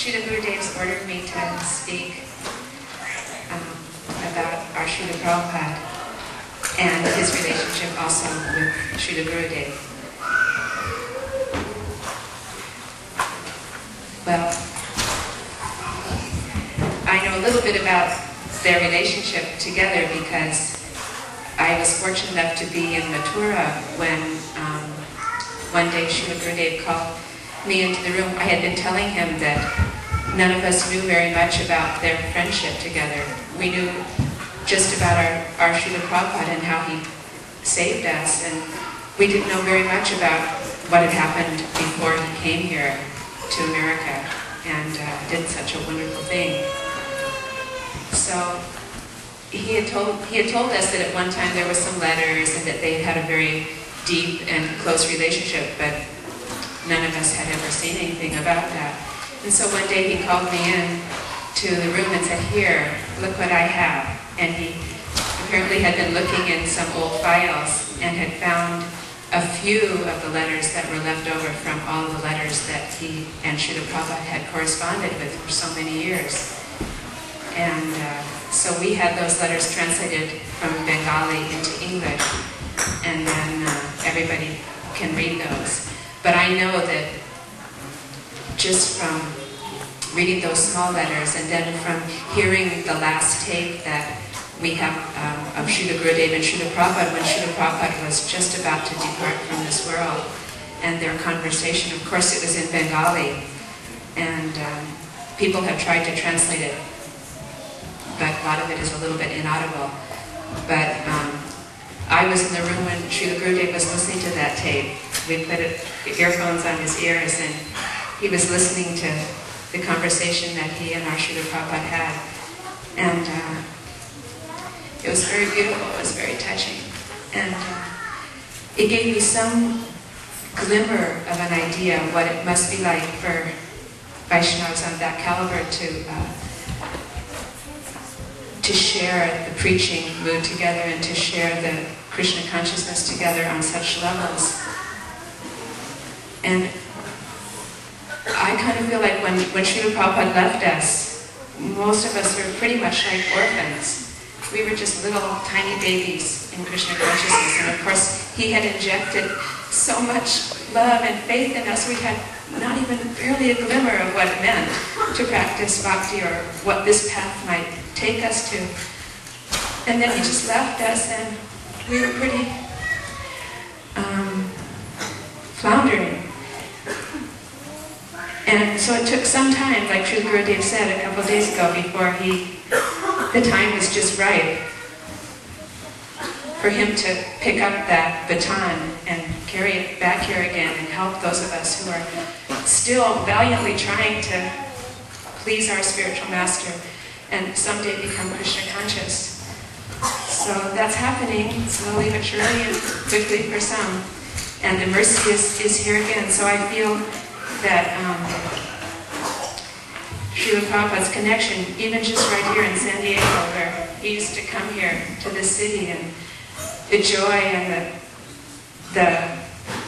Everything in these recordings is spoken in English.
Srila Gurudev's ordered me to speak about our Srila Prabhupada and his relationship also with Srila Gurudev. Well, I know a little bit about their relationship together because I was fortunate enough to be in Mathura when one day Srila Gurudev called me into the room. I had been telling him that none of us knew very much about their friendship together. We knew just about our Srila Prabhupada and how he saved us, and we didn't know very much about what had happened before he came here to America and did such a wonderful thing. So he had told us that at one time there were some letters and that they had a very deep and close relationship, but none of us had ever seen anything about that. And so one day he called me in to the room and said, "Here, look what I have." And he apparently had been looking in some old files and had found a few of the letters that were left over from all the letters that he and Srila Prabhupada had corresponded with for so many years. And so we had those letters translated from Bengali into English, and then everybody can read those. But I know that just from reading those small letters and then from hearing the last tape that we have of Srila Gurudev and Srila Prabhupada when Srila Prabhupada was just about to depart from this world, and their conversation, of course it was in Bengali, and people have tried to translate it, but a lot of it is a little bit inaudible. But I was in the room when Srila Gurudev was listening to that tape. We put earphones on his ears, and he was listening to the conversation that he and our Srila Prabhupada had. And it was very beautiful, it was very touching. And it gave me some glimmer of an idea of what it must be like for Vaishnavas on that caliber to share the preaching mood together and to share the Krishna consciousness together on such levels. And I kind of feel like when Srila Prabhupada left us, most of us were pretty much like orphans. We were just little tiny babies in Krishna consciousness, and of course he had injected so much love and faith in us, we had not even barely a glimmer of what it meant to practice bhakti or what this path might take us to. And then he just left us and we were pretty floundering. And so it took some time, like Srila Gurudev said a couple of days ago, before the time was just right for him to pick up that baton and carry it back here again and help those of us who are still valiantly trying to please our spiritual master and someday become Krishna conscious. So that's happening slowly but surely and quickly for some. And the mercy is here again. So I feel that Srila Prabhupada's connection, even just right here in San Diego, where he used to come here to this city, and the joy and the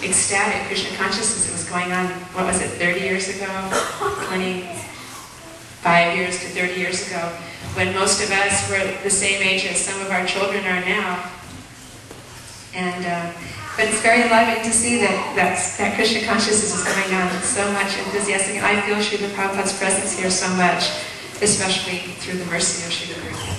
ecstatic Krishna consciousness that was going on, what was it, 30 years ago? 25 years to 30 years ago, when most of us were the same age as some of our children are now. And but it's very enlivening to see that Krishna consciousness is going on so much enthusiastic. And I feel Srila Prabhupada's presence here so much, especially through the mercy of Srila Gurudev.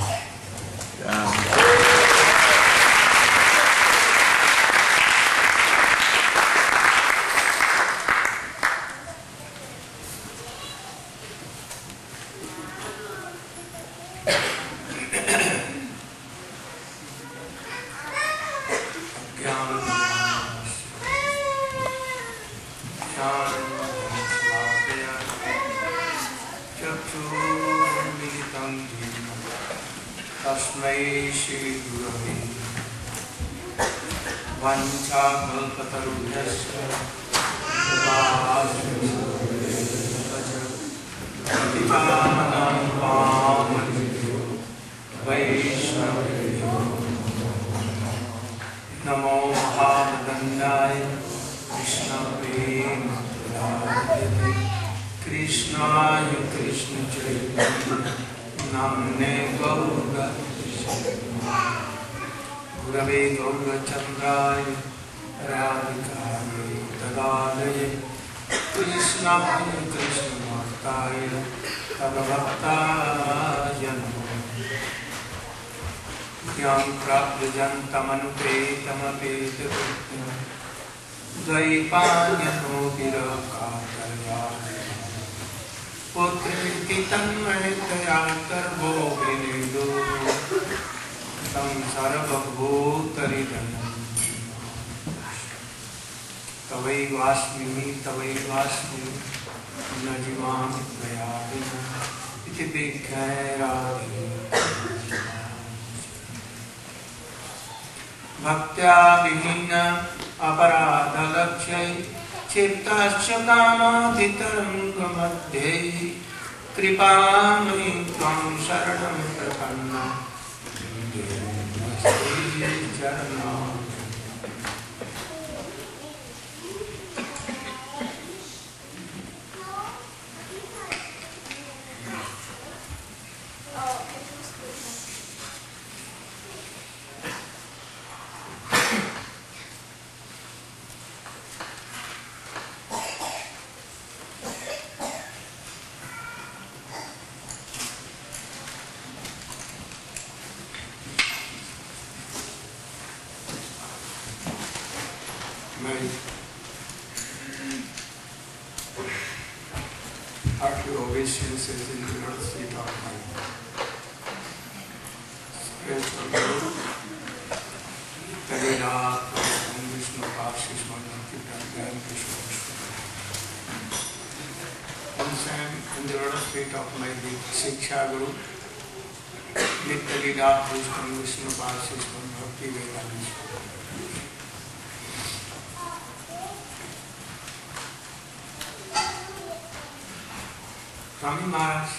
Swami Maharaj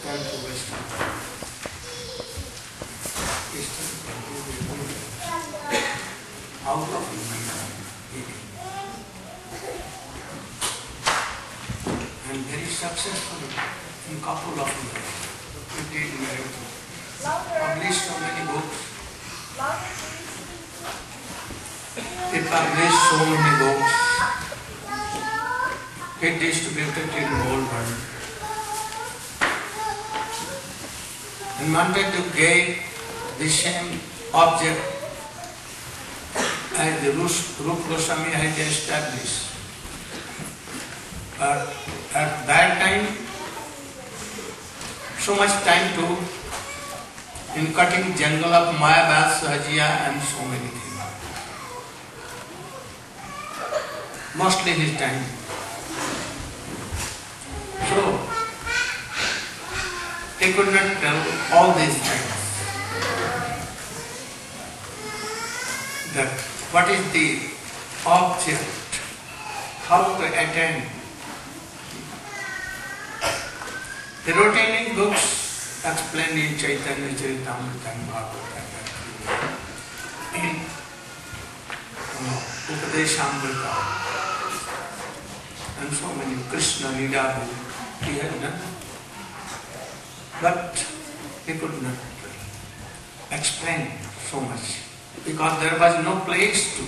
came to Western. Out of India, and very successful in couple of years. He did miracles. Published so many books. He published so many books. He distributed in the whole world. And wanted to get the same object as the Rupa Goswami had established. But at that time, so much time to in cutting jungle of Mayabad, Sahajiya and so many things. Mostly his time. So, he could not tell all these things. That what is the object, how to attain. He wrote in books explained in Chaitanya Charitamrita and Bhagavata, in Upadeshamrita, and so many Krishna Lila he had done. But he could not explain so much because there was no place to,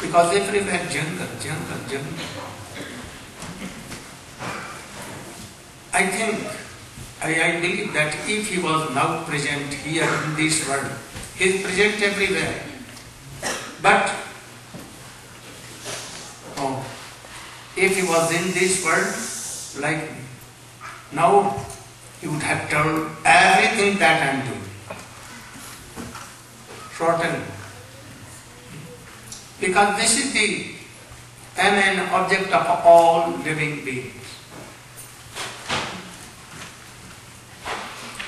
because everywhere jungle. I believe that if he was now present here in this world, he is present everywhere. But if he was in this world like me, now he would have told everything that I am doing. Certainly. Because this is the main object of all living beings.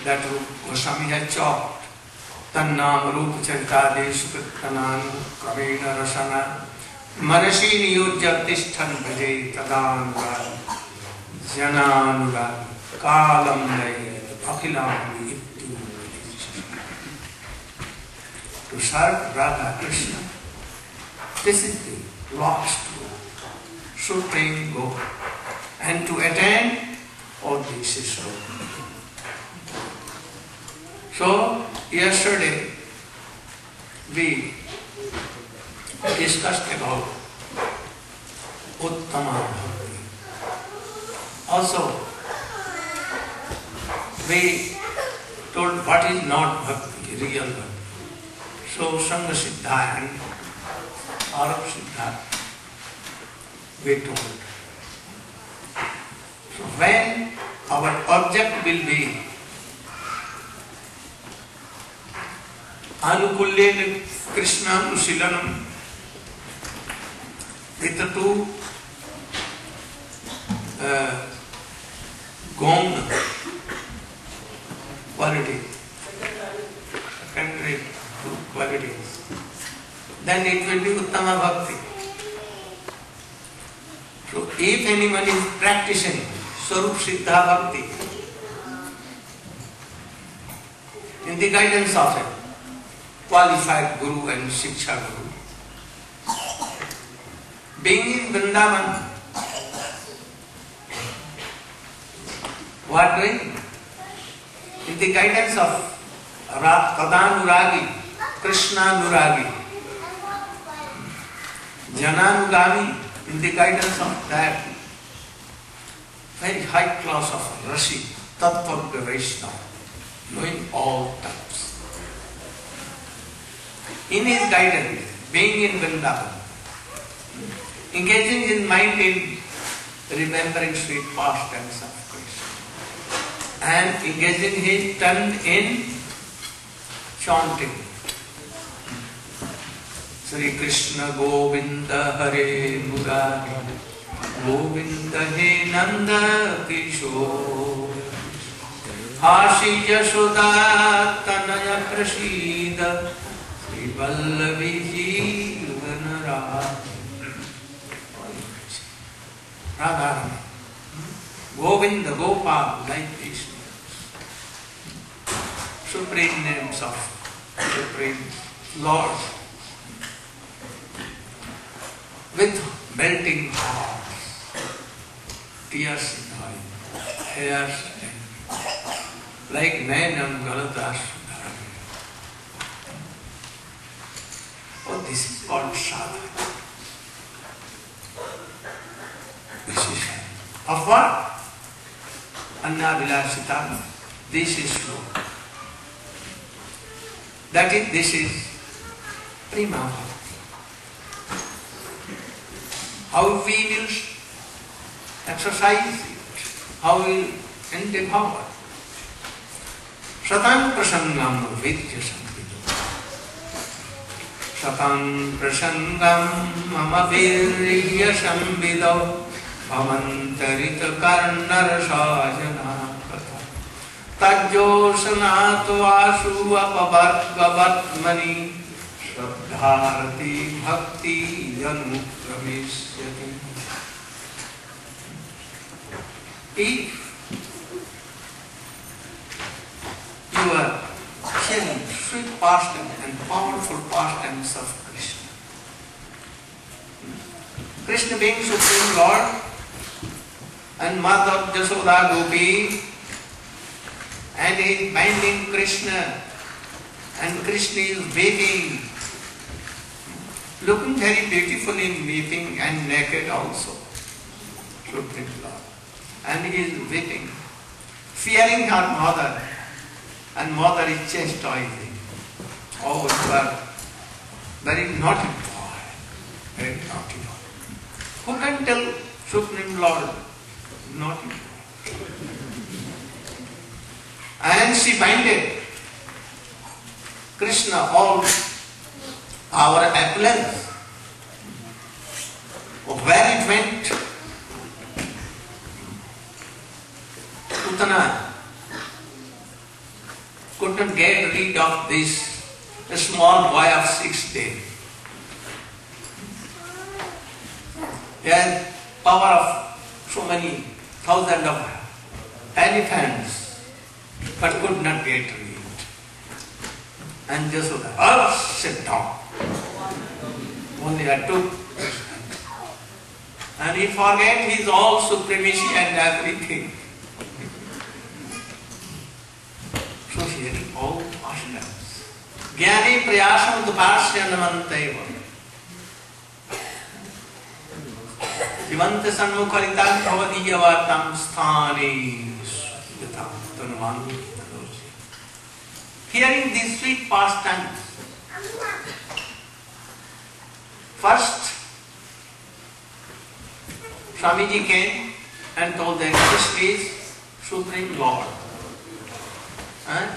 That Goswami had chopped. Tannam Rupa Charitadesh Krittanan Kravena Rasana Manashi Niyujya Tishthan Bhaje Tadanurad Jananurad Kalam Lay Akhilam Ittu. To serve Radha Krishna, this is the lost supreme goal. And to attain all this is so. So, yesterday we discussed about Uttama Bhakti. Also, we told what is not Bhakti, real Bhakti. So, Sangha Siddha and Arab Siddha we told. So, when our object will be Anukulyen Krishna Nusilanam with the two Gom quality, secondary qualities, then it will be Uttama Bhakti. So if anyone is practicing Swarup Siddha Bhakti in the guidance of it, qualified Guru and Shiksha Guru. Being in Vrindavan, what doing? In the guidance of Tadanuragi, Krishna Nuragi, Jananugami, in the guidance of that very high class of Rashi, Tattva Vaishnava, knowing all types. In his guidance, being in Vrindavan, engaging his mind in remembering sweet pastimes of Krishna, and engaging his tongue in chanting Sri Krishna Govinda Hare Murari Govinda He Nanda Kishore Hashi Yashoda Tanaya Prasida Vallavi Jeevanara Radharani. Govinda, Gopal, like these supreme names of Supreme Lord, with melting hearts, tears in eyes, hair standing, like Nainam Galadas. Oh, this is called sadhana. This is of what? Anna Vilasita. This is slow. That is, this is prima bhakti. How we will exercise it, how we will endeavor. Satam prasangam vidya samvido. Satam prasangam mama virya samvido. Bhavantarita karnar sajana katha. Tajjosanato asu apavartvavatmani. Shraddharati bhakti janmukramisyati. If you are hearing sweet pastimes and powerful pastimes of Krishna, Krishna being Supreme Lord, and Mother Jasoda Gopi, and he is binding Krishna, and Krishna is weeping, looking very beautiful in weeping and naked also, Supreme Lord. And he is weeping, fearing her mother, and mother is chastising. Oh, you are very naughty boy, very naughty boy. Who can tell Supreme Lord naughty boy? And she binded Krishna all our appellants. Where it went, Putana couldn't get rid of this small boy of 6 days. He had power of so many thousands of elephants, but could not get rid. And Jasoda, sit down. Only I took, and he forget his all supremacy and everything. So hearing all pastimes. Jnani prayasam dupasya namantaiva. Jivanta sanmukharitam bhavadiyavatam sthani svitam tanuvani. Hearing these sweet pastimes, first Swamiji came and told that Krishna is Supreme Lord and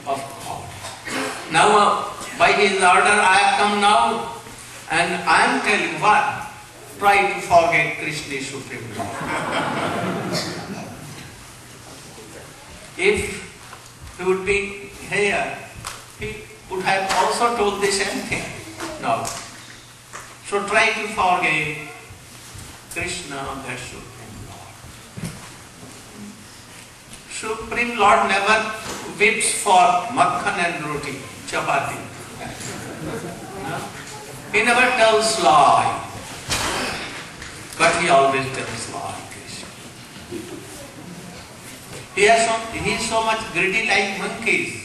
of God. Now by his order I have come now, and I am telling what? Try to forget Krishna is Supreme Lord. If he would be here, he would have also told the same thing. No. So try to forget Krishna, that Supreme Lord. Supreme Lord never weeps for makhan and roti, chapati. No? He never tells lie, but he always tells lie. He is so much greedy like monkeys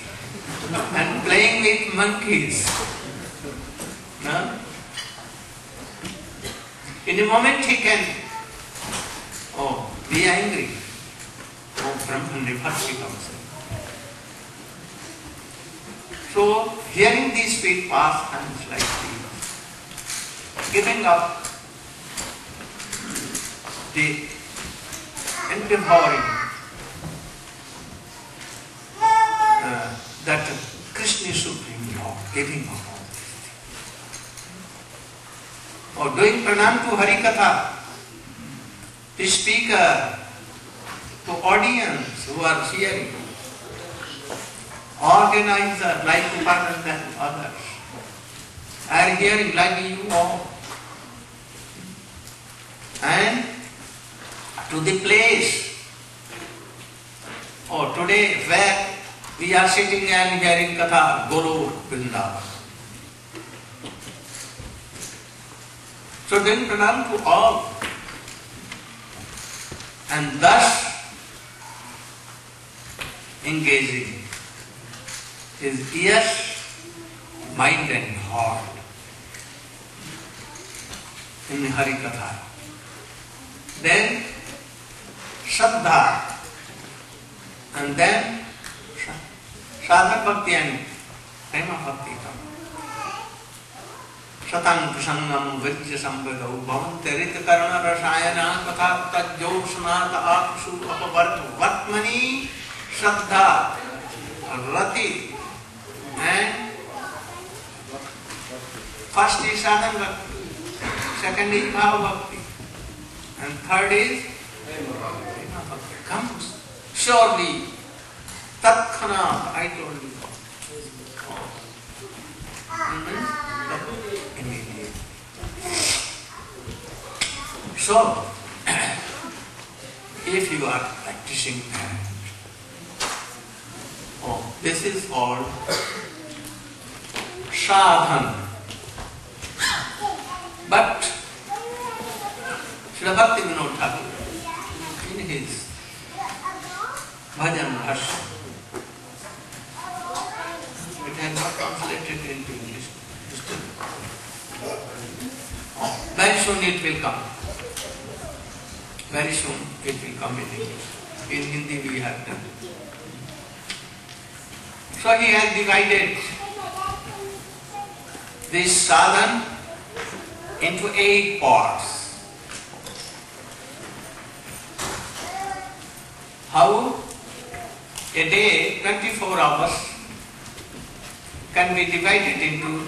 and playing with monkeys. No? In a moment he can be angry. Brahman reverse becomes. So hearing these sweet pastimes like these, giving up the endeavoring that Krishna is Supreme Lord, giving up all these things. Or doing pranam to Harikatha, to speaker, to audience who are hearing, organizer like Upananda and others, are hearing like you all. And to the place. Oh, today where we are sitting and hearing Katha, Guru Vrindavan. So then pranam to all. And thus engaging his ears, mind and heart in Hari Katha. Then Shraddha, and then Sadhana Bhakti and Prema Bhakti come. Satang Prasangam Vijja Sambhadau Bhavante Rita Karana Rasayana Katha Tajjo Sanata Apsu Vatmani Shraddha Rati, and first is Sadhana Bhakti, second is Bhava Bhakti, and third is Prema Bhakti. Comes surely, Tatkhanat, I told you. Immediately. So, if you are practicing that, this is called sadhana. But Srila Bhaktivinoda Thakur, in his Bhajan Bhashya, it has not translated into English. Very soon it will come. Very soon it will come in English. In Hindi we have done. So he has divided this sadhana into 8 parts. How a day, 24 hours, can be divided into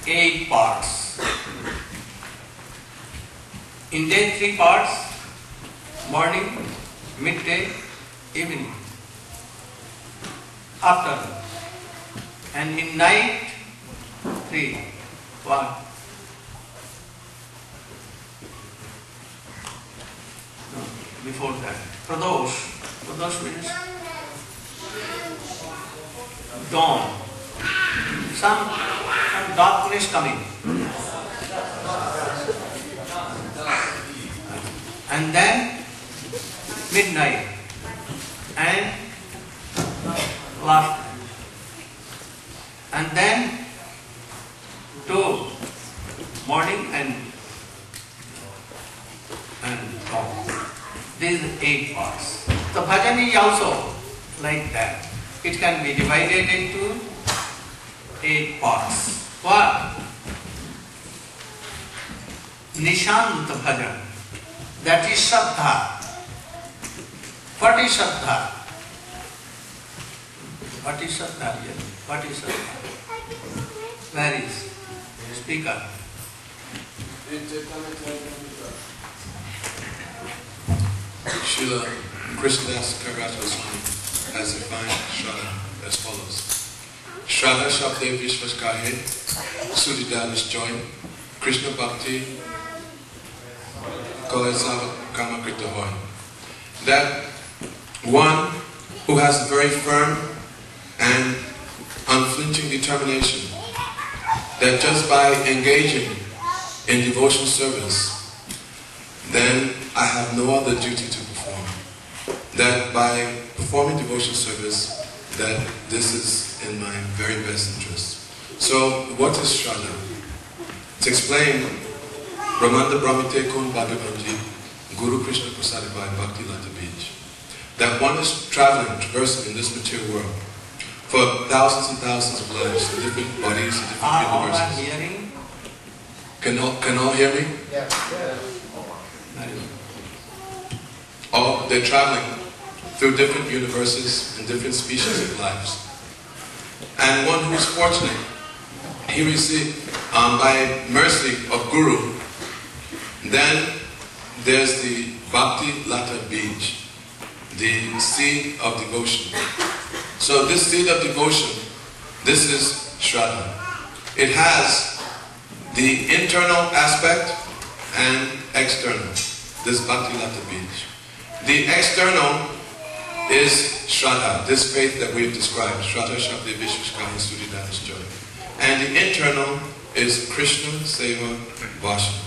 8 parts. In day 3 parts, morning, midday, evening, afternoon. And in night, 3. What? No, before that. Pradosh. Pradosh means dawn. Some darkness coming. And then midnight and last night. And then to morning and dawn. These 8 parts. So bhajan is also like that. It can be divided into 8 parts. What? Nishant bhajan. That is Shraddha. What is Shraddha? What is Shraddha here? What is Shraddha? Where is speaker? Srila Krishnadas Kaviraj Goswami has defined Shraddha as follows. Shraddha Shabde Vishwas Kahe, Sudhida Nishjoin, Krishna Bhakti, Kalesava Kama Krita Hoy. That one who has very firm and unflinching determination that just by engaging in devotion service, then I have no other duty to perform. That by performing devotion service, that this is in my very best interest. So, what is Shraddha? It's explained, Brahmanda Brahmite Kun Bhagavanji, Guru Krishna Prasadi by Bhakti Lata Beach. That one is traveling, traversing in this material world for thousands and thousands of lives in different bodies, in different universes. Hearing? Can all hear me? Yeah. They're traveling through different universes and different species of lives. And one who is fortunate, he received, by mercy of Guru, then there's the Bhakti Lata Beach, the seed of devotion. So this seed of devotion, this is Shraddha. It has the internal aspect and external, this Bhakti Lata Beach. The external is Shraddha, this faith that we've described, Shraddha Shakti Vishwashkahi Sudhidana Joy. And the internal is Krishna Seva Vashana.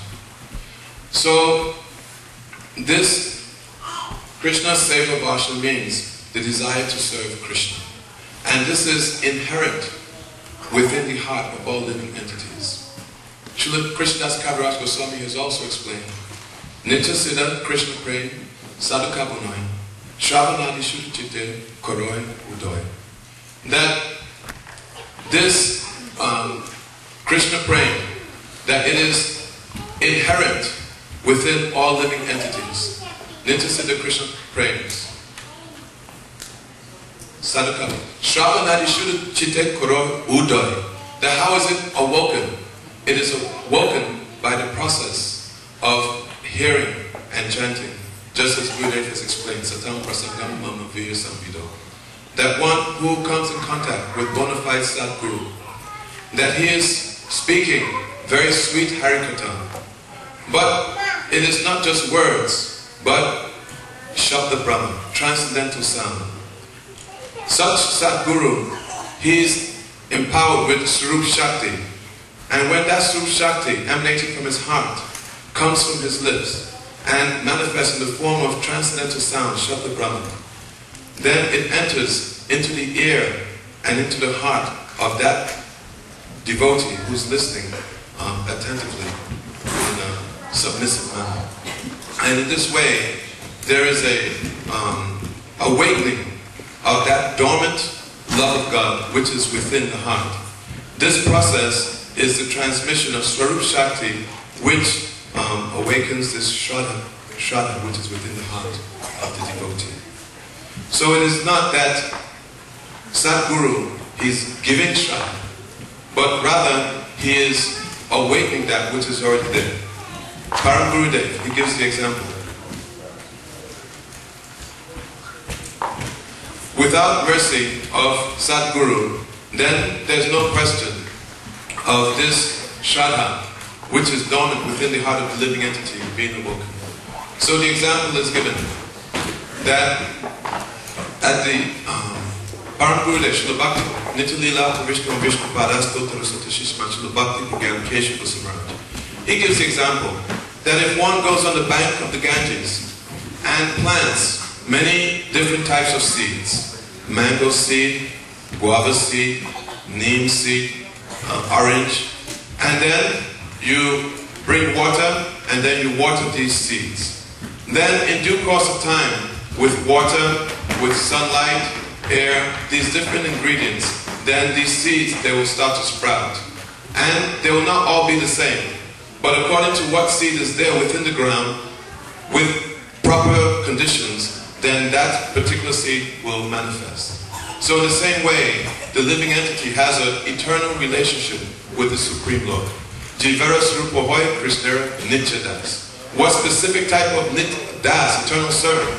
So this Krishna Seva Vashana means the desire to serve Krishna. And this is inherent within the heart of all living entities. Srila Krishnadas Kaviraj Goswami has also explained, Nitya Siddha Krishna Prem Sadhuka Bunai Shravanadi Shuddhachite Koroi Udoy. That this Krishna Prem, that it is inherent within all living entities. Nitya Siddha Krishna Prems Sadhuka Shravanadi Shuddhachite Koroi Udoy. That how is it awoken? It is awoken by the process of hearing and chanting. Just as Gurudev has explained, Satam Prasangam Mama Virya Samvido. That one who comes in contact with bona fide Sadguru, that he is speaking very sweet Harikatha. But it is not just words, but Shabda Brahma, transcendental sound. Such Sadguru, he is empowered with Swarup Shakti. And when that Swarup Shakti emanating from his heart comes from his lips and manifests in the form of transcendental sound, Shabda Brahman, then it enters into the ear and into the heart of that devotee who's listening attentively in a submissive manner. And in this way, there is a awakening of that dormant love of God which is within the heart. This process is the transmission of Swarup Shakti, which awakens this Shraddha, which is within the heart of the devotee. So it is not that Sadguru, he's giving Shraddha, but rather he is awakening that which is already there. Param Gurudev, he gives the example. Without mercy of Sadguru, then there's no question of this Shraddha, which is dormant within the heart of the living entity being awoken. So the example is given that at the Param Gurudev, Srila Bhakti, Nityalila Vishnu Vishnu Padasto Tarasata Shishma Srila Bhakti Pugam Kesha Samraj. He gives the example that if one goes on the bank of the Ganges and plants many different types of seeds, mango seed, guava seed, neem seed, orange, and then you bring water and then you water these seeds. Then in due course of time, with water, with sunlight, air, these different ingredients, then these seeds, they will start to sprout. And they will not all be the same. But according to what seed is there within the ground, with proper conditions, then that particular seed will manifest. So in the same way, the living entity has an eternal relationship with the Supreme Lord. Jivara Srupa Hoy Krishnera Nitya Das. What specific type of Nitya Das, eternal servant,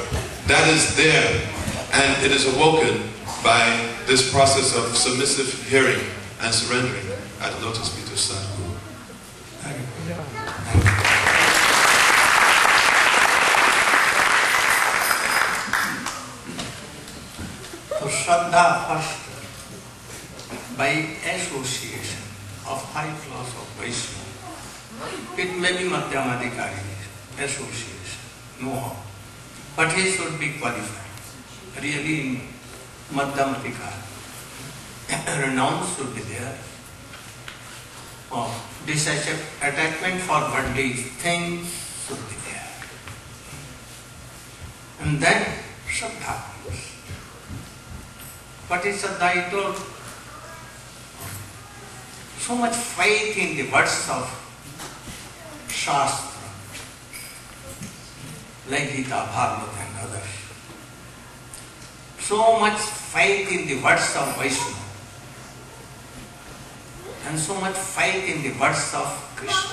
that is there, and it is awoken by this process of submissive hearing and surrendering at the lotus feet of Sadguru. So Shraddha first, by association of high class of Vaishnava, it may be Madhyamadikari association, no harm. But he should be qualified, really in Madhyamadikari. Renown should be there. Attachment for worldly things should be there. And then Shraddha comes. What is Shraddha? He told so much faith in the words of Shastra, like Gita, Bhagavad and others. So much faith in the words of Vaishnava. And so much faith in the words of Krishna.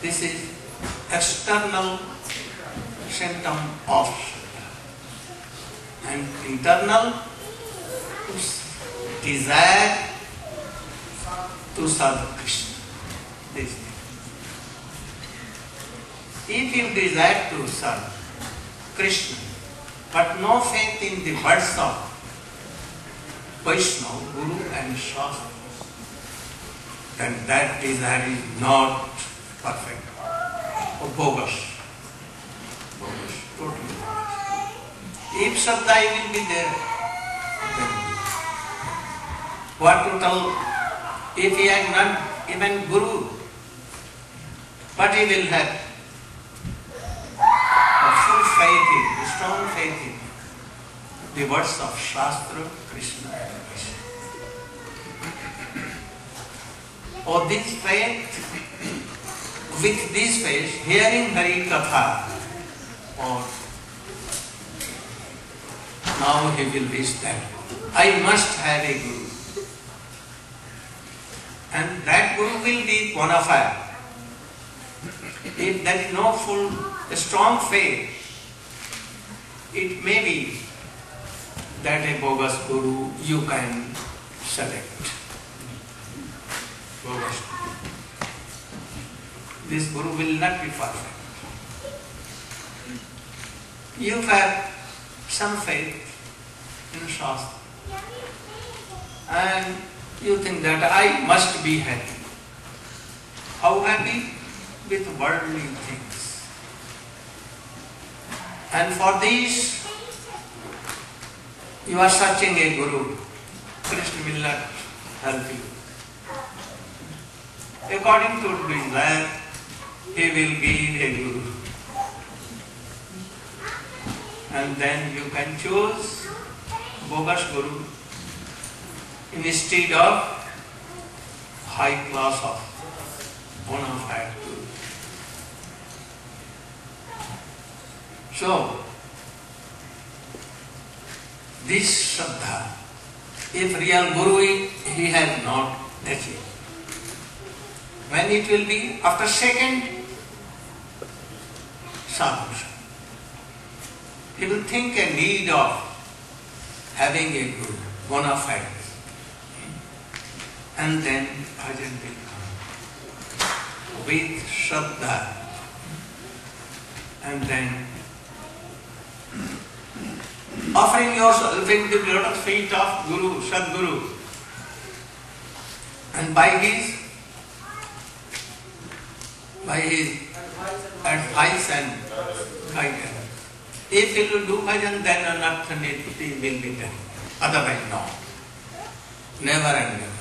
This is external symptom of Shraddha. And internal desire to serve Krishna. This. if you desire to serve Krishna, but no faith in the words of Vaishnava, Guru and Shastra, then that desire is not perfect or bogus. Bogus, totally bogus. If Shraddha will be there, then what to tell if he has not even Guru? But he will have a full faith in, strong faith in the words of Shastra, Krishna and Krishna. Or this faith, with this faith, hearing Hari Katha, or now he will wish that I must have a Guru. And that Guru will be bona fide. If there is no full, strong faith, it may be that a bogus Guru you can select. Bogus. This Guru will not be perfect. You have some faith in Shastra and you think that I must be happy. How happy? With worldly things. And for this, you are searching a Guru. Krishna will not help you. According to desire, he will give a Guru. And then you can choose bogus Guru instead of high class of bona fide Guru. So, this Shraddha, if real Guru he has not achieved, when it will be after second sadhusha, he will think a need of having a Guru, bona fide. And then bhajan will come with Shraddha. And then offering yourself in the lotus feet of Guru, Sadguru, and by his advice and guidance. If he will do bhajan, then anartha-nirvritti will be done. Otherwise, no. Never and never.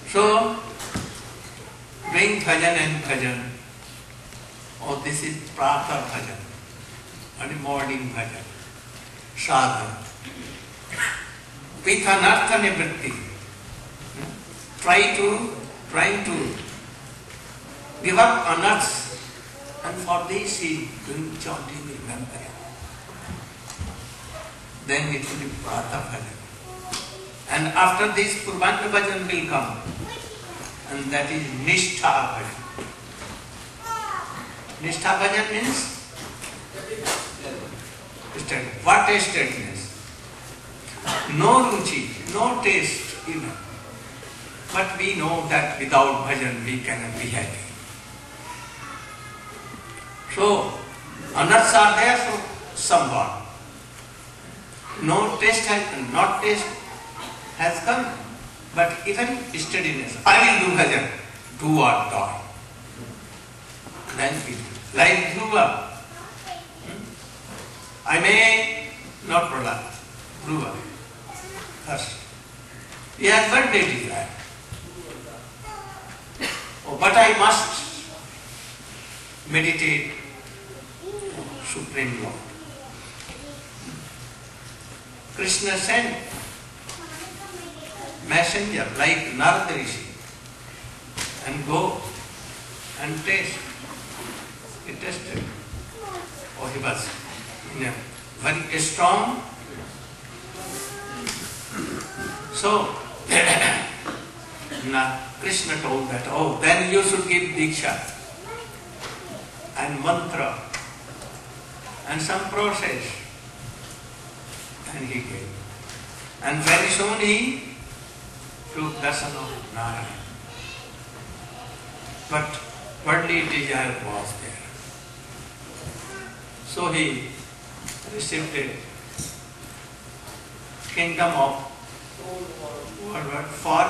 So, doing bhajan and bhajan. Oh, this is prata bhajan, and morning bhajan, sadhana. With anartha nivritti, trying to give up anarthas, and for this he is doing chanting, remembering. Then it will be prata bhajan. And after this, Purvanya bhajan will come, and that is nishtha bhajan. Nishtha bhajan means what is steadiness? No ruchi, no taste even. But we know that without bhajan we cannot be happy. So, anarthas are there, so somewhat. No taste has come, but even steadiness. I will do bhajan, do or die. Then we do. Like Dhruva. I may not Prahlad, Dhruva. First. He has birthday desire. Oh, but I must meditate Supreme Lord. Krishna sent messenger like Narada Rishi and go and taste. He tested. Oh, he was very strong. So, Krishna told that, oh, then you should give Diksha and mantra and some process. And he gave. And very soon he took darshan of Narayana. But worldly desire was there. So he received a kingdom of world for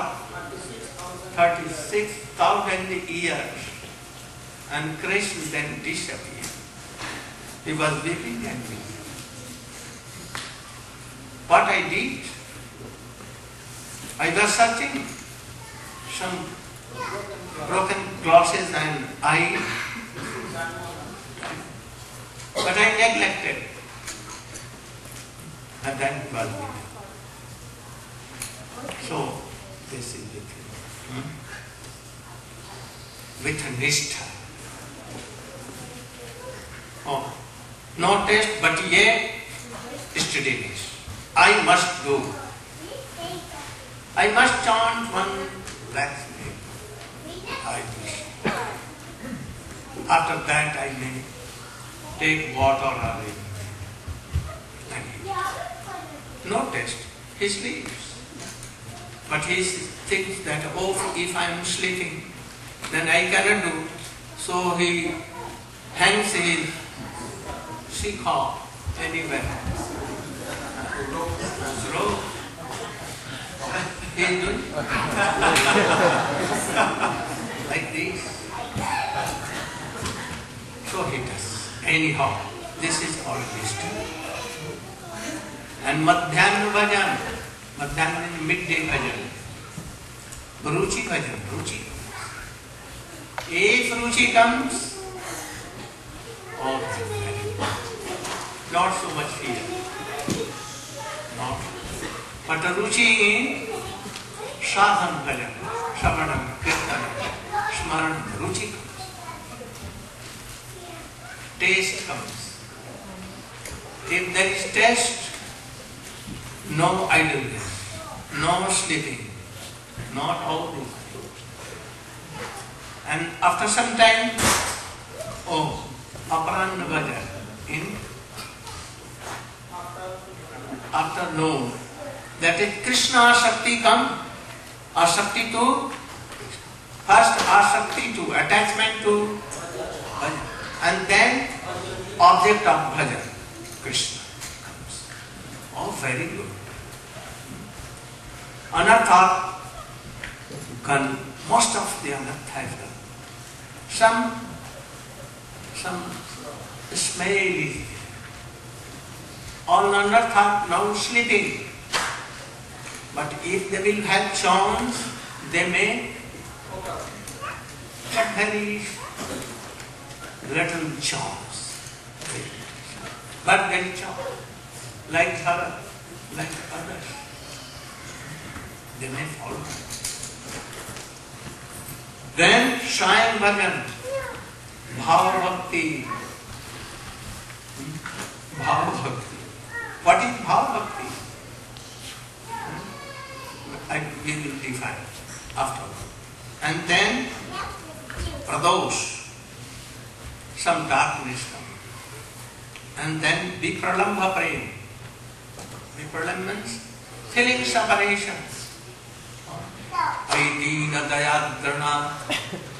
36,000 years, and Krishna then disappeared. He was weeping and weeping. What I did, I was searching some broken glasses and eye, but I neglected. And then it was weeping. So, this is the thing. With a nishtha. Oh, no taste, but yet steadiness. I must do. I must chant one lakh name. I wish. After that I may take water or anything. No taste. He sleeps. But he thinks that, oh, if I am sleeping, then I cannot do. So he hangs his shikha anywhere. Rope. He is doing like this. So he does. Anyhow, this is all wisdom. And Madhyana Bhajan. Madhyana means midday bhajan. Ruchi bhajan. Ruchi. If Ruchi comes, oh, very good. Not so much fear. Not. But Ruchi in sadhan bhajan, shravanam, kirtanam, smaranam, Ruchi comes. Taste comes. If there is taste, no idleness, no sleeping, not all these things. And after some time, oh, aparanna bhajan, in afternoon, that is Krishna Shakti come, Asakti to, first Asakti to, attachment to bhajan, and then object of bhajan, Krishna comes. Oh, very good. Anartha can, most of the anartha has done. Some smell is there. All anartha now sleeping. But if they will have chance, they may, but very little chance. But very chance. Like her, like others. They may follow. Then Shayam Bhajan, Bhava Bhakti. Bhava Bhakti. What is Bhava Bhakti? We will define afterwards. And then Pradosh, some darkness comes. And then Vipralambha Prem. Vipralam means feeling separation. Aidina Dayadrana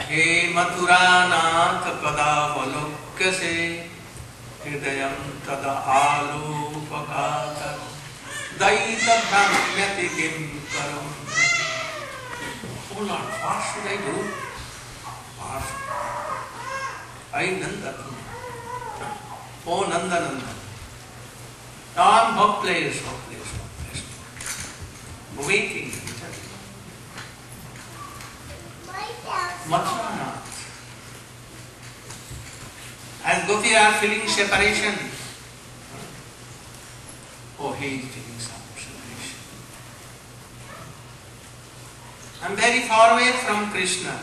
He Mathuranath Pada Valokya Se Hridayam Tada Alupakata Daita Brahmyati Kim Karam. Oh Lord, what should I do? What? I Nanda. Oh Nanda Nanda. I'm hopeless. Waiting. Mathuranath. As Gopi are feeling separation. Oh, he is feeling some separation. I am very far away from Krishna.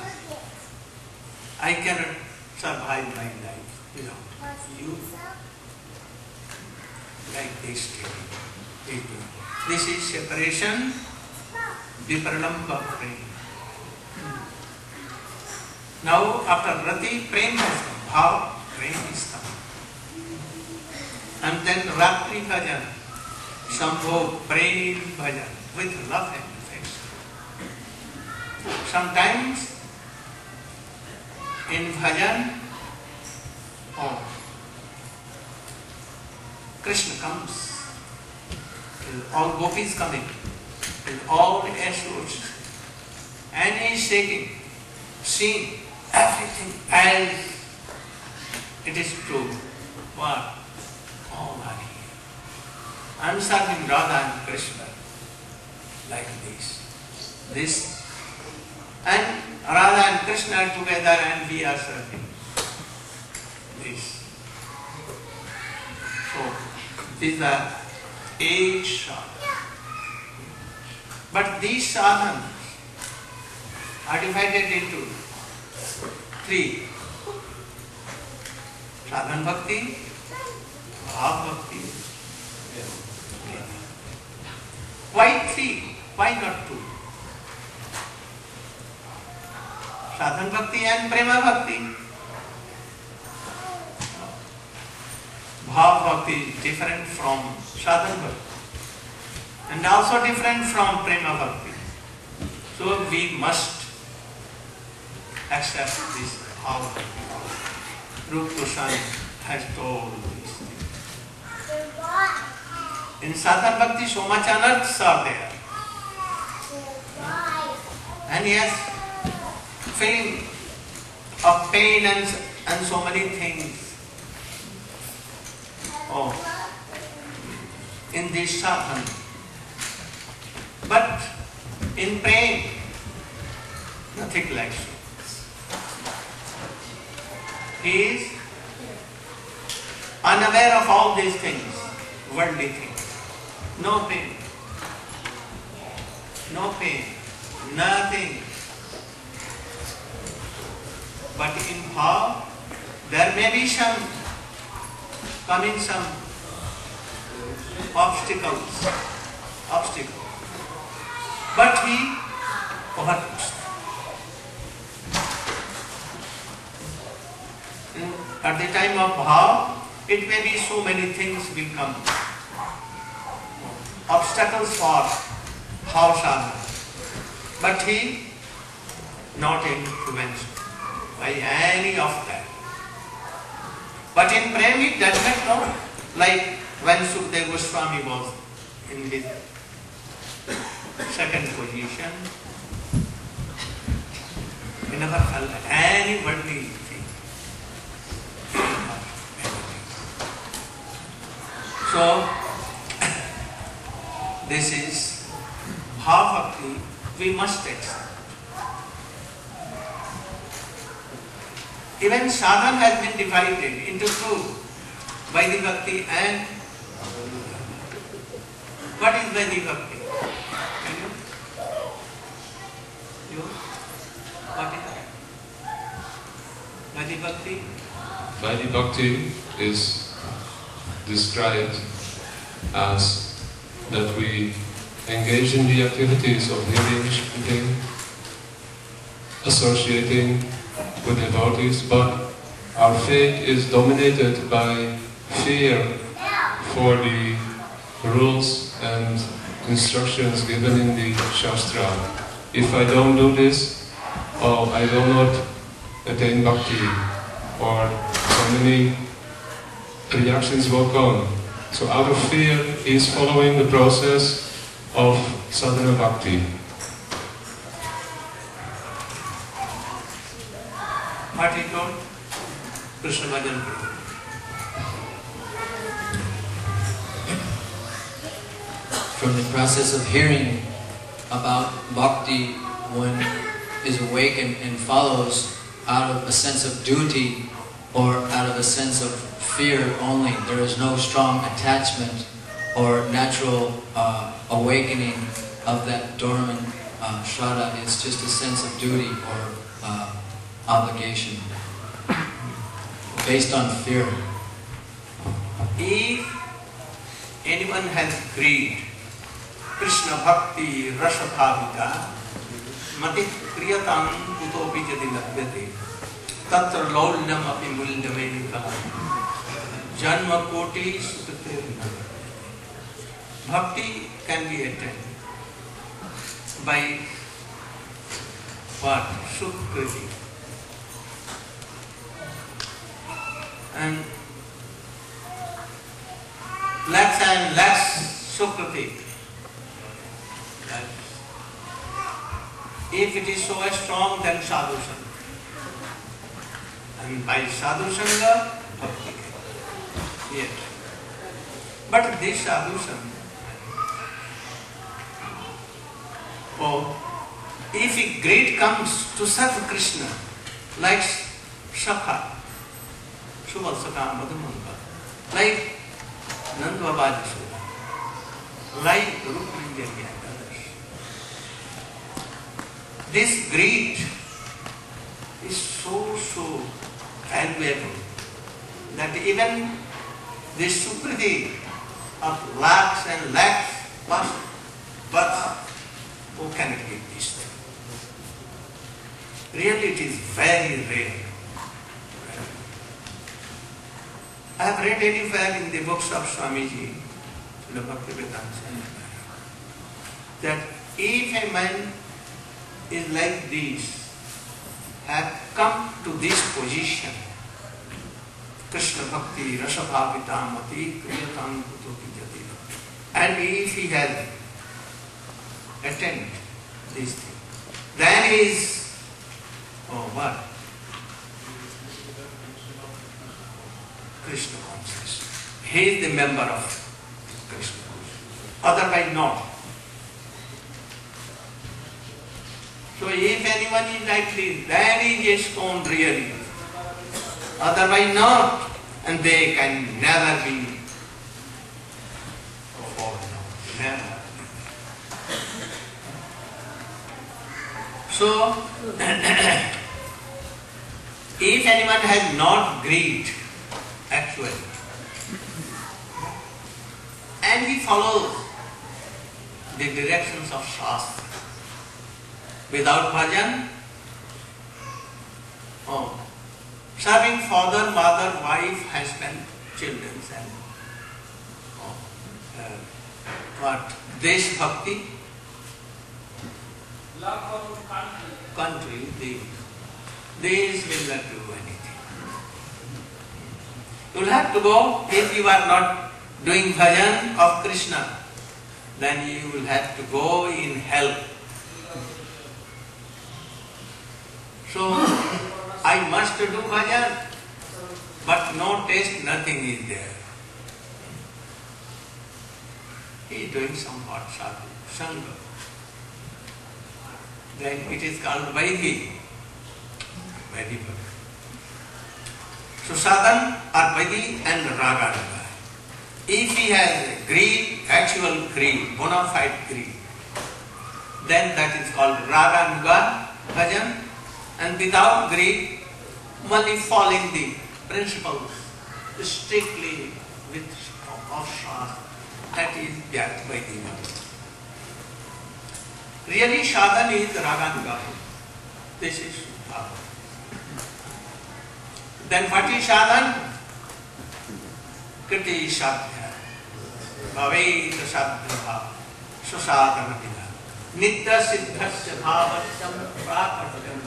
I cannot survive my life without you. Like this people. This is separation, Vipralambha Prem. Now, after Rati, Prem has come. Bhav, Prem is come. And then Ratri Bhajan, Shambho, Prem Bhajan, with love and affection. Sometimes in bhajan, oh, Krishna comes, with all gopis coming, with all assurance, and he is shaking, seeing everything as it is true. What? Oh, Hari. I am serving Radha and Krishna like this, and Radha and Krishna are together and we are serving this. So, these are 8 sadhanas. But these sadhanas are divided into 3. Sadhana bhakti, bhav bhakti. Why 3? Why not 2? Sadhana bhakti and prema bhakti. Bhav bhakti is different from sadhana bhakti and also different from prema bhakti. So we must accept this bhav bhakti. Rupa Goswami has told this thing. In sadhana bhakti so much anarthas are there. And yes, feeling of pain and so many things. Oh, in this sadhana. But in pain, nothing like so. He is unaware of all these things, worldly things. No pain. No pain. Nothing. But in bhav, there may be some obstacles. But he overcomes. At the time of bhav, it may be so many things will come. Obstacles for bhav sadhana. But he not influenced by any of that. But in prema he does not know. Like when Sukadeva Goswami was in his second position, he never felt any worldly thing. So, this is bhav bhakti we must accept. Even sadhana has been divided into 2, Vaidhi bhakti and what is Vaidhi bhakti? Can you? What is that? Vaidhi bhakti? Vaidhi bhakti is described as that we engage in the activities of hearing, speaking, associating with devotees, but our faith is dominated by fear for the rules and instructions given in the Shastra. If I don't do this, I will not attain bhakti, or so many reactions will come. So out of fear, he is following the process of sadhana bhakti. What he told? Krishna Bhajan. From the process of hearing about bhakti, one is awakened and follows out of a sense of duty or out of a sense of fear only. There is no strong attachment or natural awakening of that dormant shraddha. It's just a sense of duty or obligation based on fear. If anyone has greed, Krishna bhakti rasa bhavita mati kriyatam kutopi jadi labhyate tatra laulyam api mulyamedika janma koti sukate. Bhakti can be attained by what? Sukriti. and lakhs and lakhs Sukriti. If it is so strong, then sadhu sangha. And by sadhu sangha, bhakti. Yes. But this sadhu sangha, if a great comes to serve Krishna, like Sakha, Subal Sakha, Madhumanga, like Nanda Baba Yashoda, like Rukmini and others. This greed is so valuable that even this Sukriti of lakhs and lakhs past births, who cannot give this thing? Really it is very rare. I have read anywhere in the books of Swamiji, Srila Bhaktivedanta Swami, that if a man is like this, have come to this position, Krishna Bhakti, Rasa Bhavita Mati, Kriyatam Kutuki Jati, and if he has attained this thing, then he is, what? Krishna conscious. He is the member of Krishna consciousness. Otherwise not. So if anyone is like this, then he is stone really. Otherwise not. And they can never be fallen out. Never. So, if anyone has not greed, actually, and he follows the directions of Shastra, without bhajan, serving father, mother, wife, husband, children, and what? Desh bhakti, country, these will not do anything. You will have to go, if you are not doing bhajan of Krishna, then you will have to go in hell. So, I must do bhajan, but no taste, nothing is there. He is doing somewhat sadhu, sangha. Then it is called Vaidhi. Vaidhi bhakti. So sadhan are Vaidhi and Raga. If he has greed, actual greed, bona fide greed, then that is called Raga Nuga bhajan. And without greed, only following the principles strictly of Shastra, that is Vaidhi bhakti. Really sadhan is Raganuga. This is Bhava. Then what is sadhan? Kriti sadhya. Bhaveta sadhya bhava. Susadhana vidha. Nidya siddhasya bhavasyam prakatyam.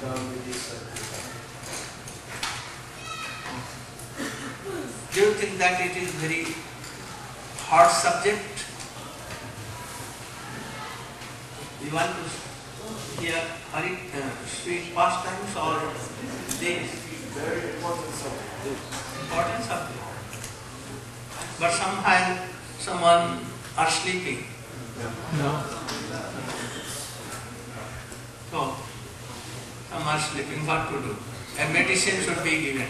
Do you think that it is very hard subject? You want to hear sweet pastimes or this? Very important subject. Important subject. But somehow someone are sleeping. No. So, some are sleeping, what to do? A medicine should be given.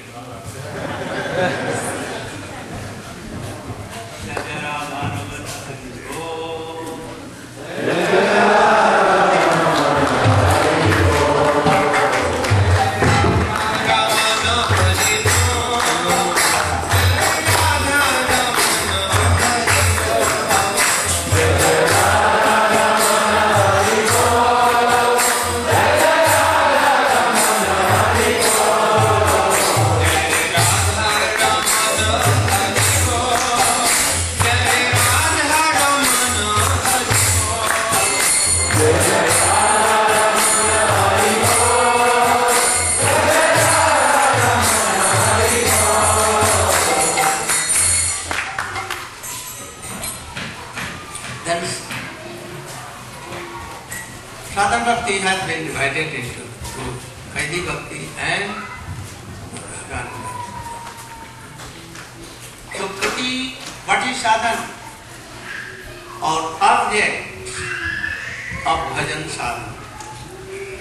bhakti has been divided into two, Vaidhi bhakti and Raganu bhakti. So Kriti, what is sadhana or object of bhajan sadhana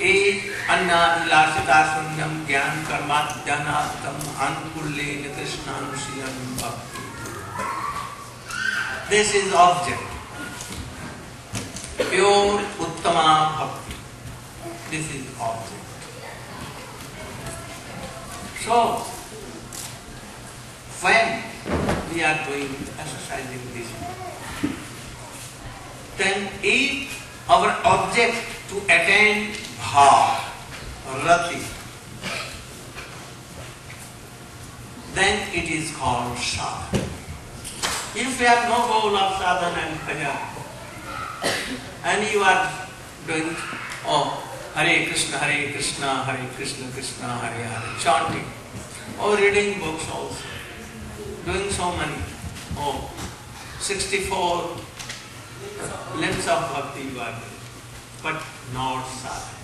is anna vilasita sunyam gyan karmat janatam anukulle krishna anusiyam bhakti. This is object. Pure uttama bhakti. This is object. So, when we are doing exercising this, then if our object to attain bhav, rati, then it is called sadhana. If you have no goal of sadhana and bhajan, and you are doing, oh, Hare Krishna, Krishna Krishna, Hare Hare, chanting, or reading books also, doing so many, 64 limbs of bhakti you are doing, but not sadhana,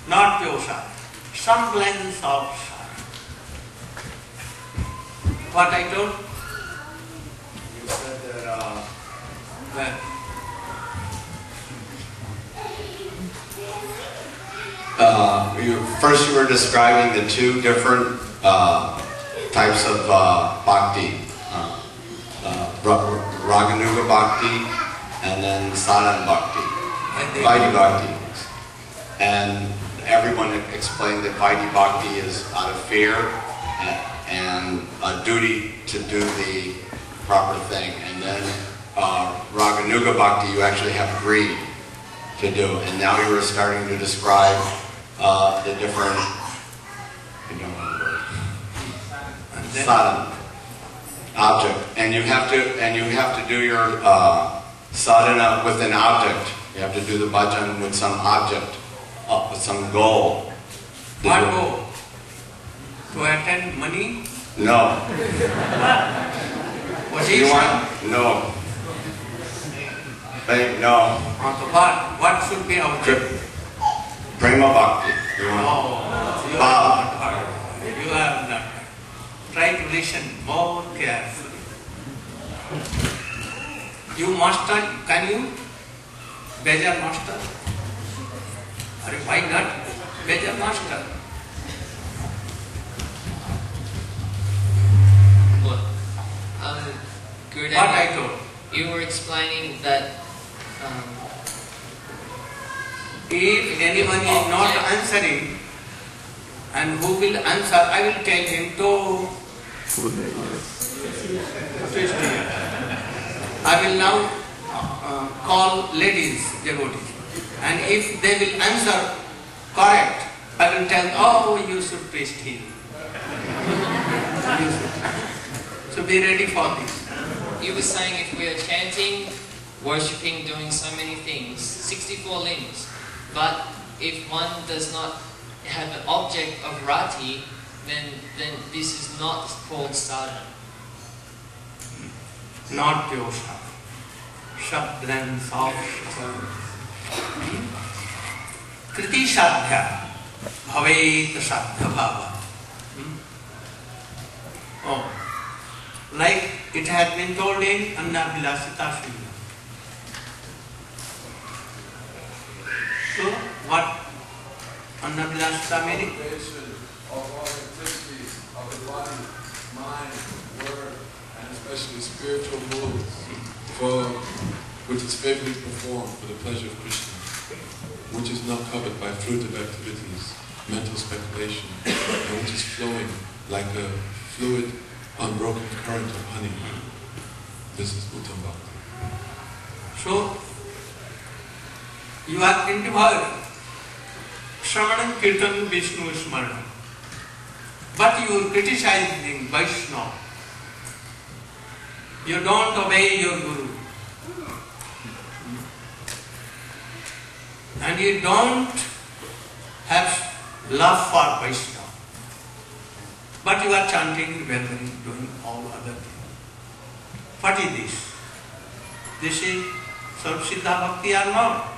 not pure sadhana, some blends of sadhana. What I told? You said that Well, first you were describing the two different types of bhakti, Raganuga bhakti and then sadhana bhakti, Vaidhi bhakti. And everyone explained that Vaidhi bhakti is out of fear and a duty to do the proper thing. And then Raganuga bhakti, you actually have greed to do. And now you were starting to describe the different, you don't know the word, sadhana object, and you have to do your sadhana with an object. You have to do the bhajan with some object, with some goal. what goal? To attain money? No. What You is want? No. No. What should be our objective? Prema bhakti. You want? Oh, you Bhav. have not heard. You have not heard. Try to listen more carefully. You master, can you? Bejar master? Or why not? Bejar master. Good. What I told? You were explaining that If anyone is not answering, and who will answer, I will tell him to twist here. I will now call ladies devotees, and if they will answer correct, I will tell, oh, you should twist here. So be ready for this. you were saying if we are chanting, worshipping, doing so many things, 64 limbs, but if one does not have an object of rati, then this is not called sadhana. Not pure sadhana. Shabdan sadhana. Kriti sadhya bhavet sadhya bhava. Oh, like it has been told in Anna Vilasita Srimad. So, what Anna Vilasita meaning? Of all activities of the body, mind, word, and especially spiritual moves, which is favorably performed for the pleasure of Krishna, which is not covered by fruitive activities, mental speculation, and which is flowing like a fluid, unbroken current of honey. This is Uttam Bhakti. So, you are involved. Shravanam, Kirtan, Vishnu, Smaranam. But you are criticizing Vaishnava. You don't obey your Guru. And you don't have love for Vaishnava. But you are chanting, remembering, doing all other things. What is this? This is Sarvasiddha Bhakti or not?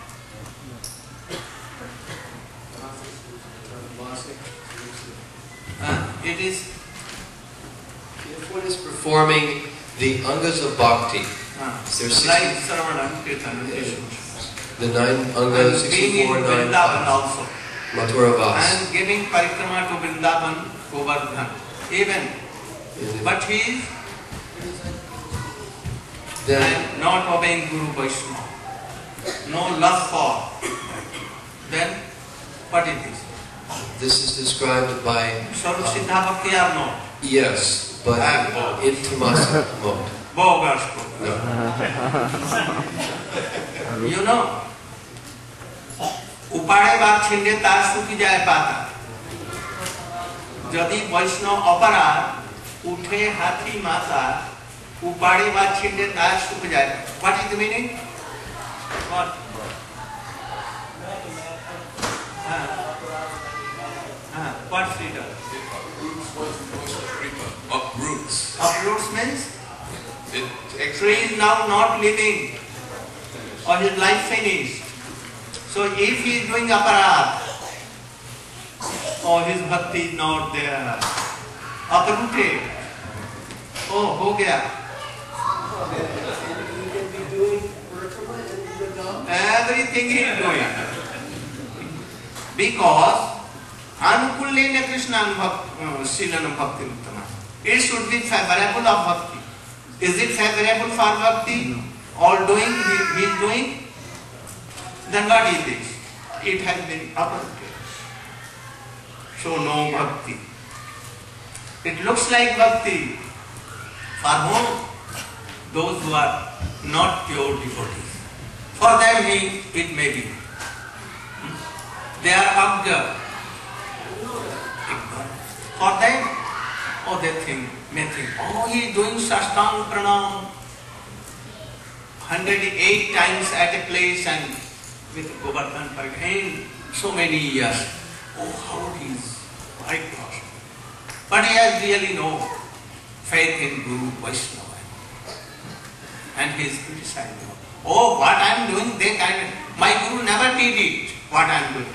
It is if one is performing the angas of bhakti, there's like Sarvana, Kirtan, the 9 angas, and being in 64, 9 Vrindavan also. Mathura Vas. And giving parikrama to Vrindavan, Govardhan, even. But he is Then not obeying Guru Vaishnava. No love for. Then, what is this? this is described by Swarup Siddha Bhakti or not? yes, but in tamasa mode. Bogus. No. You know, उपाड़े बात छिंडे तार सुखी जाए पाता यदि वैष्णव अपराध उठे हाथी माता उपाड़े बात छिंडे तार सुख जाए. What is the meaning? What? What's freedom? Uproots. Uproots means It tree is now not living or his life finished. So if he is doing aparadh or his bhakti is not there, uprooted, oh, ho gaya. Everything he is doing. Because anukullena Krishna Silanam Bhakti Uttama. It should be favorable of bhakti. Is it favorable for bhakti? All doing, he is doing? Then what is this? It has been uprooted. So no bhakti. It looks like bhakti. For whom? Those who are not pure devotees. For them it may be. They are abjad. For them, oh, may think, oh, he is doing Sastang Pranam 108 times at a place and with Govardhan Parikh, so many years. Oh, how he is right cross. But he has really no faith in Guru Vaishnava. And he is criticizing. Oh, what I am doing, my Guru never did it, what I am doing.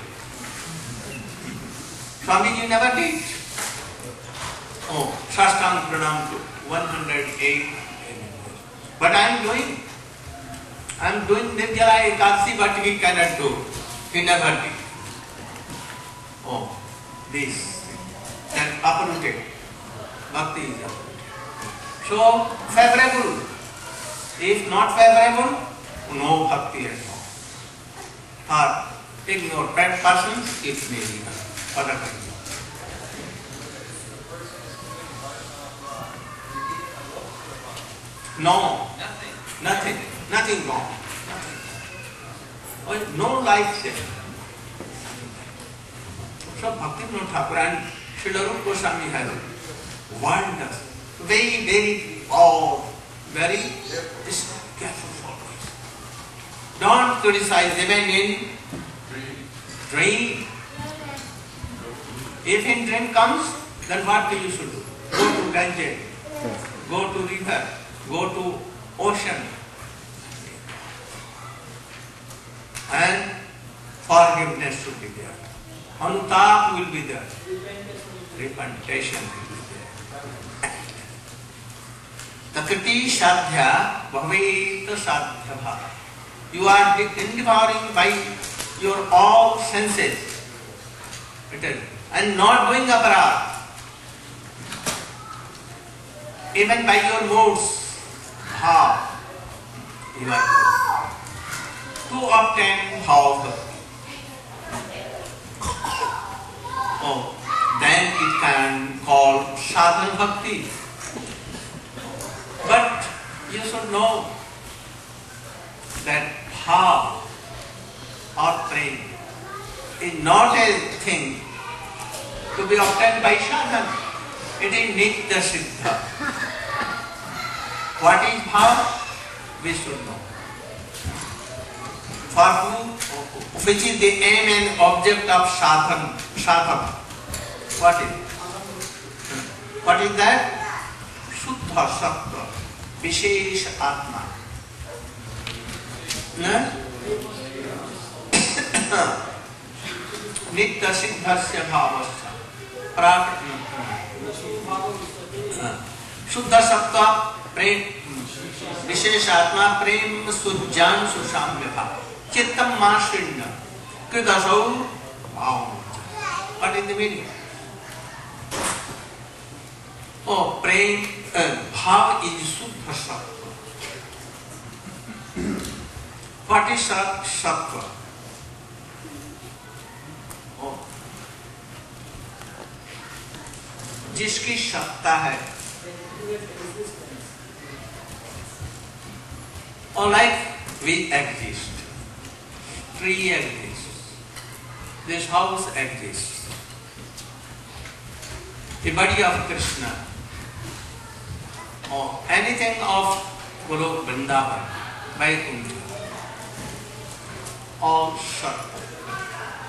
Swamiji never did. Oh, Sastang Pranam to 108. But I am doing. I am doing Nirjala Ekadasi, but he cannot do. He never did. Oh, this. Then uprooted. Bhakti is uprooted. So, favorable. If not favorable, no bhakti at all. For ignorant persons, it may be other kind. No, nothing wrong. Nothing. No life there. So Bhaktivinoda Thakur and Srila Rupa Goswami has wonders, very, very careful followers. Don't criticize even in dream. If in dream comes, then what do you should do? Go to Ganges, go to river, go to ocean, and forgiveness should be there. Anutap will be there. Repentation will be there. Takati sadhya bhavet sadhya bhava. You are devouring by your all senses and not doing aparadh. Even by your moods, how you are doing. To obtain bhava. Oh, then it can call sadhana bhakti. But you should know that bhava or prema is not a thing to be obtained by sadhana. It is nitya siddha. What is bhava? We should know. For whom, which is the aim and object of sadhana. What is it? What is that? Shuddha Sattva, Vishesha Atma. Nitya Siddhasya Bhavasya. शुद्ध सत्व प्रेम विशेष आत्मा प्रेम सुज्ञान सुशाम्य भाव चित्तम माश्रिण्य कृदसौ भाव. What is the meaning? Oh, prem, bhav is Suddha Sattva. What is Sattva? Oh, जिसकी सत्ता है. Or like we exist, tree exists, this house exists, the body of Krishna, or anything of Guru Vrindavan, Vaikuntha, all Sattva.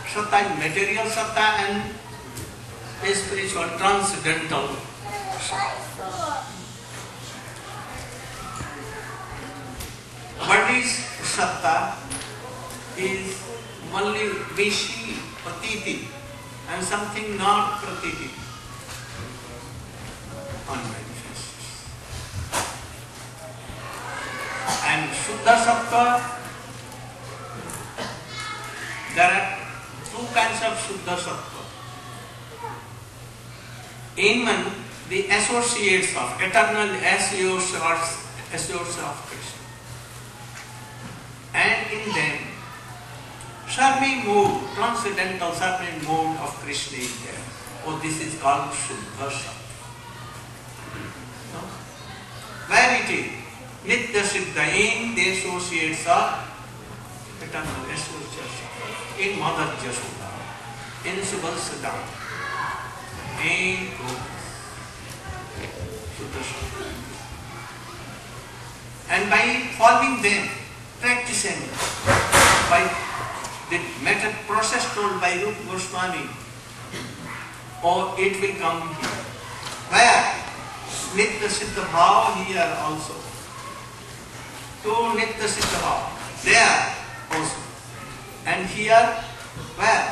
Sattva is material Sattva and spiritual transcendental Sattva. What is Sattva? Is only we see pratiti and something not pratiti. Unmanifest. And Shuddha Sattva, there are two kinds of Shuddha Sattva. In one, the associates of, eternal associates of Krishna. And in them, certain mood, transcendental certain mood of Krishna is there. Oh, this is called Shuddha Sattva. No? Where it is? Nitya Siddha, in the associates of eternal associates. In Mother Jashoda, in Subhalsada, in Shuddha Sattva. And by following them, practicing by the method process told by Rupa Goswami, or it will come here. Where? Nitya Siddha Bhava here also. To Nitya Siddha Bhava. There also. And here, where?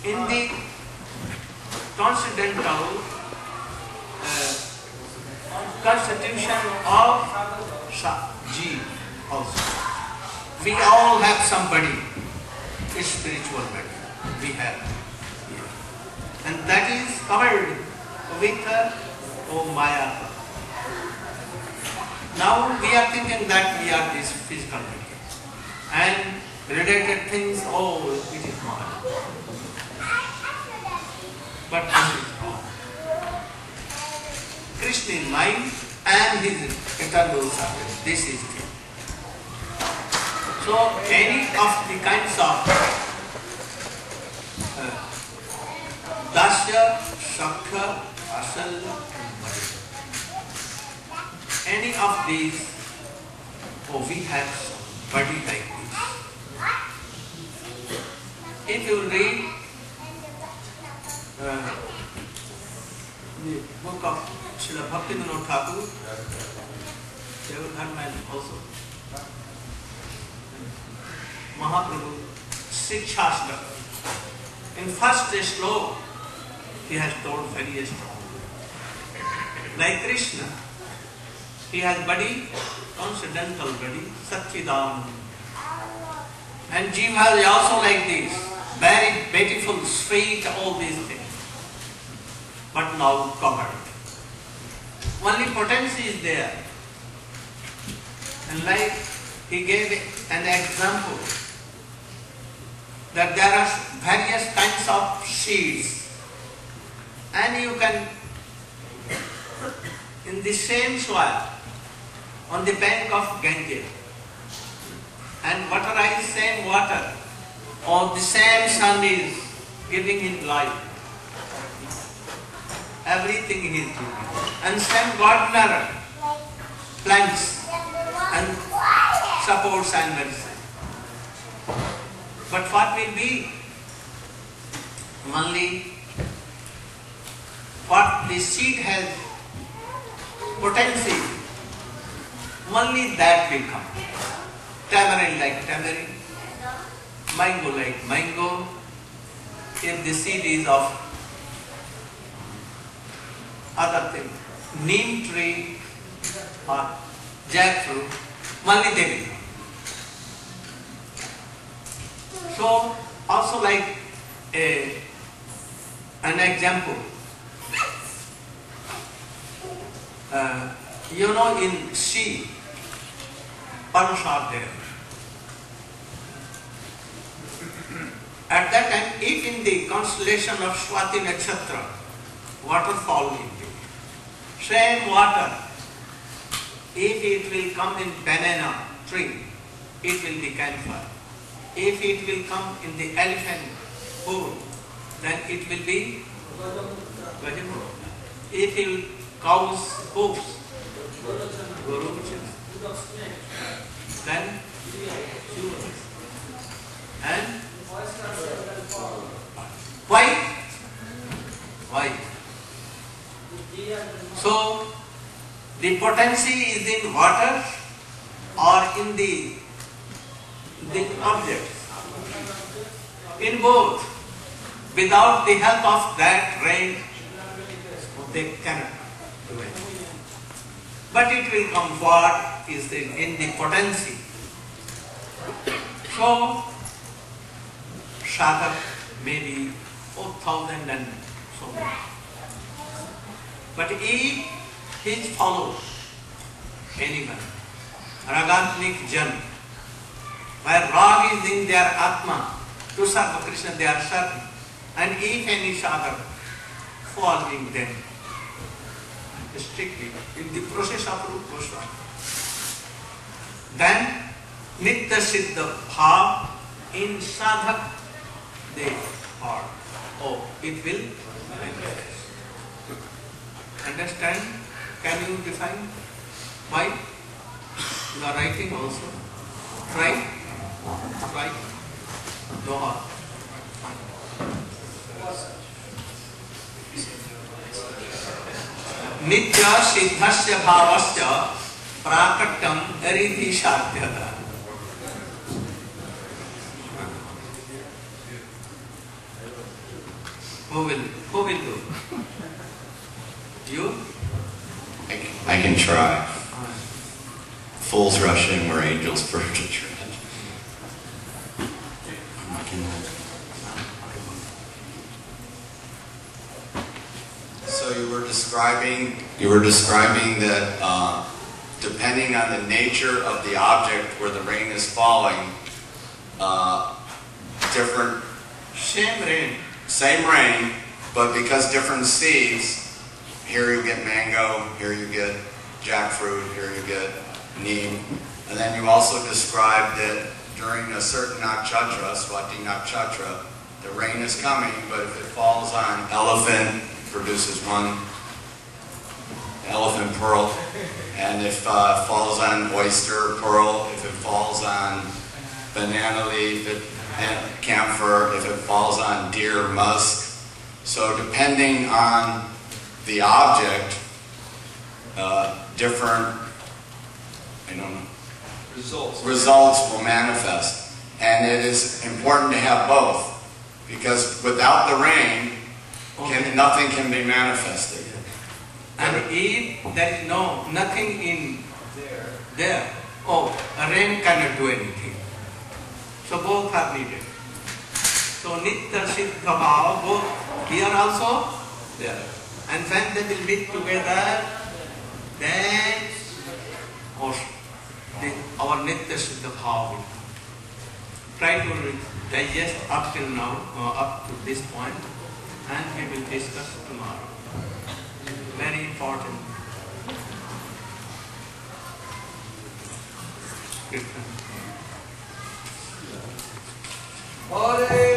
In the transcendental constitution of Jeev also. We all have somebody, a spiritual body. We have. And that is covered with Maya. Now we are thinking that we are this physical body. And related things, oh, it is Maya. But this is wrong. Krishna is mind and his eternal service. This is it. So any of the kinds of Dasya, Shakha, Asal, and Bhai, any of these, oh, we have somebody like this. If you read the book of Srila Bhaktivinoda Thakur, Jagadharman also, Mahaprabhu, Sikshastra, in first sloka, he has told very strongly. Like Krishna, he has body, transcendental body, Satchidananda. And Jiva is also like this, very beautiful, sweet, all these things. But now covered. Only potency is there. And like he gave an example, that there are various kinds of seeds, and you can, in the same soil, on the bank of Ganges, and waterize same water, or the same sun is giving him life. Everything he is giving. And same gardener plants and supports and medicine. But what will be? Only what the seed has potency, only that will come. Tamarind like tamarind, mango like mango. If the seed is of other thing, neem tree or jackfruit, only they will come. So, also like an example, in sea, pearls are there. At that time, if in the constellation of Swati Nakshatra, waterfall will be, same water, if it will come in banana tree, it will be camphor. If it will come in the elephant pool, then it will be Gajamukta. If it will cow's hoofs, Gorucha, then and why? So the potency is in water or in the object. In both. Without the help of that rain, they cannot do it. But it will come what is in the potency. So, sadhak may be 4,000 and so many. But if his followers, anyone, ragatmik jan, where rag is in their atma, to serve Krishna they are certain. And if any sadhak following them, strictly in the process of Rupa Goswami, then Nitya Siddha Bhav in sadhak they are. Oh, it will manifest. Understand? Can you define? Why? You are writing also. Try. Doha. Nitya siddhasya bhavasya prakatyam aridhi sadhyata. Who will do? You? I can try. Fools rush in where angels prefer to tread. So you were describing that depending on the nature of the object where the rain is falling, different. Same rain, but because different seeds, here you get mango, here you get jackfruit, here you get neem. And then you also described that during a certain nakshatra, Swati nakshatra, the rain is coming, but if it falls on elephant, produces one elephant pearl. And if it falls on oyster, pearl. If it falls on banana leaf, camphor. If it falls on deer, musk. So depending on the object, different, results will manifest. And it is important to have both, because without the rain, nothing can be manifested. And if there is nothing in there, a rain cannot do anything. So both are needed. So Nitya Siddha Bhava, both here also, there. And when they will meet together, then our Nitya Siddha Bhava will come. Try to digest up till now, up to this point, and we will discuss tomorrow. Very important. Hare